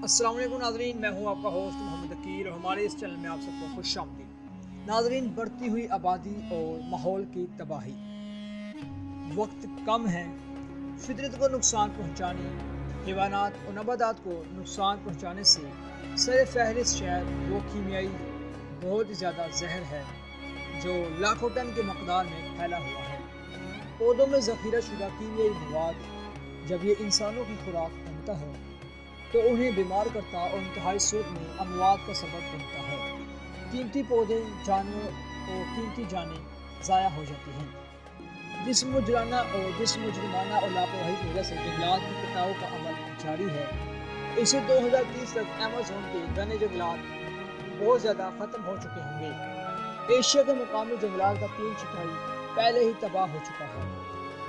अस्सलाम वालेकुम नाज़रीन, मैं हूं आपका होस्ट मोहम्मद अकील और हमारे इस चैनल में आप सबको खुश आमदीद। नाज़रीन, बढ़ती हुई आबादी और माहौल की तबाही, वक्त कम है, फितरत को नुकसान पहुंचाने, हैवानात और नबातात को नुकसान पहुंचाने से सर फहरिस्त शायद वो कीमियाई बहुत ज़्यादा जहर है जो लाखों टन के मकदार में फैला हुआ है। पौधों में ज़ख़ीरा शुदा कीमियाई मवाद जब ये इंसानों की खुराक बनता है तो उन्हें बीमार करता और इंतहाई सूद में अमवात का सबब बनता है। कीमती पौधे, जानवर और कीमती जानें ज़ाया हो जाती हैं। जिस मुजराना और लापरवाही की वजह से जंगलात की कटाव का अमल जारी है। इसे 2030 तक अमेज़न के घने जंगलात बहुत ज़्यादा ख़त्म हो चुके होंगे। एशिया के मुकामी जंगलात का 3/4 पहले ही तबाह हो चुका है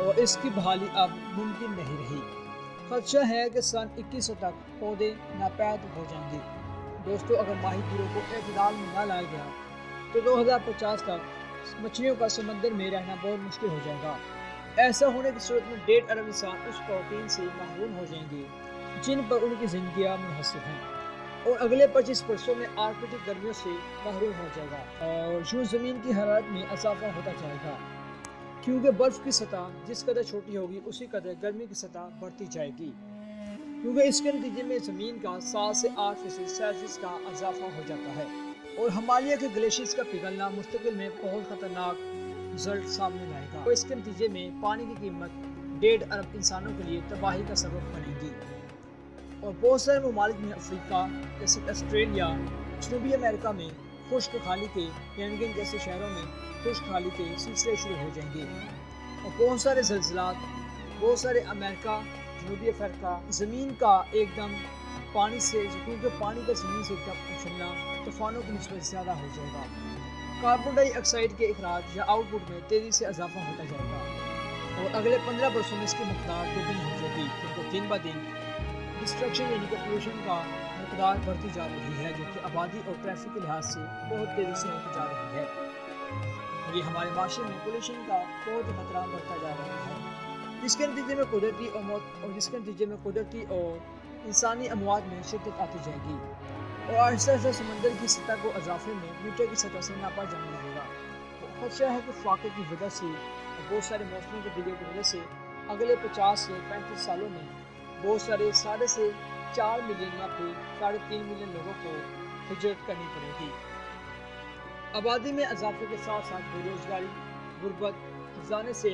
और इसकी बहाली अब मुमकिन नहीं रही। खदशा है कि सन 2100 तक पौधे नापैद हो जाएंगे। दोस्तों, अगर माहीगीरों को एतदाल में न लाया गया तो 2050 तक मछलियों का समंदर में रहना बहुत मुश्किल हो जाएगा। ऐसा होने की सूरत में 1.5 अरब इंसान उस प्रोटीन से महरूम हो जाएंगे जिन पर उनकी जिंदगियां मुनहसर हैं, और अगले 25 वर्षों में आर्कटिक गर्मियों से महरूम हो जाएगा और यूं ज़मीन की हरारत में इजाफा होता जाएगा, क्योंकि बर्फ़ की सतह जिस कदर छोटी होगी उसी कदर गर्मी की सतह बढ़ती जाएगी, क्योंकि इसके नतीजे में ज़मीन का 7 से 8% सेल्सियस का इजाफा हो जाता है और हिमालय के ग्लेशियर्स का पिघलना मुस्तकिल में बहुत ख़तरनाक रिजल्ट सामने लाएगा और इसके नतीजे में पानी की कीमत 1.5 अरब इंसानों के लिए तबाही का सबब बनेगी। और बहुत सारे ममालिक में अफ्रीका जैसे ऑस्ट्रेलिया, जनूबी अमेरिका में खुश्क खाली के पेंगुइन जैसे शहरों में खुश्क खाली के सिलसिले शुरू हो जाएंगे और बहुत सारे ज़लज़लात, बहुत सारे अमेरिका, जनूबी अफ्रीका ज़मीन का एकदम पानी से, क्योंकि पानी का ज़मीन से एकदम उछलना तूफ़ानों की निस्बत ज़्यादा हो जाएगा। कार्बन डाइऑक्साइड के अखराज या आउटपुट में तेज़ी से इजाफा होता जाएगा और अगले 15 वर्षों में इसकी मकदार दोगुनी हो जाएगी, क्योंकि दिन ब दिन डिस्ट्रक्शन यानी कि पोल्यूशन का मकदार बढ़ती जा रही है, जो कि आबादी और ट्रैफिक के लिहाज से बहुत तेज़ी से होती जा रही है। ये हमारे माशरे में पोल्यूशन का बहुत खतरा बढ़ता जा रहा है, जिसके नतीजे में कुदरती और इंसानी अमवात में शिद्दत आती जाएगी और आहिस्ता आहिस्ता समंदर की सतह को इजाफे में मीटर की सतह से नापा जाने लगेगा। खदशा है कि फाके की वजह से और बहुत सारे मौसमी तब्दीलियों की वजह से अगले 50 से 35 सालों में बहुत सारे 4.5 मिलियन या फिर 3.5 मिलियन लोगों को हिजरत करनी पड़ेगी। आबादी में इजाफे के साथ साथ बेरोजगारी, गुर्बत, खजाने से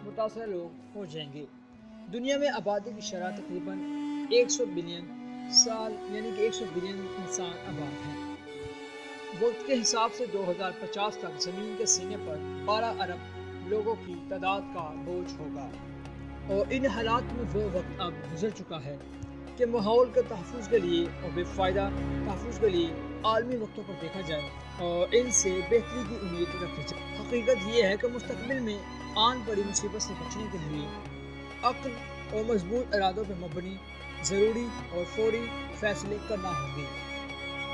मुतासर लोग हो जाएंगे। दुनिया में आबादी की शरह तकरीबन 100 बिलियन साल यानी कि 100 बिलियन इंसान आबाद हैं। वक्त के हिसाब से 2050 तक ज़मीन के सीने पर 12 अरब लोगों की तादाद का बोझ होगा और इन हालात में वो वक्त अब गुजर चुका है कि माहौल के तहफ़्फ़ुज़ के लिए और बेफ़ायदा तहफ़्फ़ुज़ के लिए आलमी वक्तों पर देखा जाए और इनसे बेहतरी की उम्मीद रखी जाए। हकीकत ये है कि मुस्तक़बिल में आन पड़ी मुसीबत से बचने के लिए अक्ल और मजबूत इरादों पर मबनी ज़रूरी और फौरी फ़ैसले करना होंगे।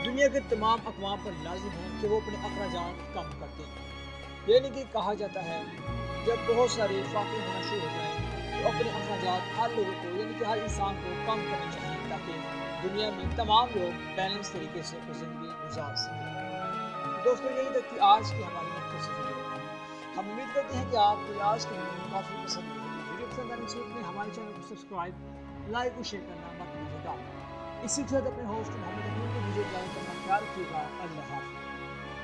दुनिया के तमाम अक़वाम पर लाज़िम है कि वो अपने अखराजात कम कर दें, यानी कि कहा जाता है जब बहुत सारे फाके होना शुरू हो जाए तो अपने अखराजात हर लोगों को यानी कि हर इंसान को कम करना चाहिए, ताकि दुनिया में तमाम लोग बैलेंस तरीके से ज़िंदगी गुजार सकें। दोस्तों, यही तक थी आज की हमारी मुख्तसर वीडियो। हम उम्मीद करते हैं कि आपको आज की वीडियो काफ़ी पसंद आई। वीडियो पसंद आने से हमारे चैनल को सब्सक्राइब, लाइक और शेयर करना मत भूलिएगा। इसी के साथ अपने होस्ट मोहम्मद अकील को वीडियो लाइक करना ख्याल रखिएगा। अल्लाह हाफ़िज़।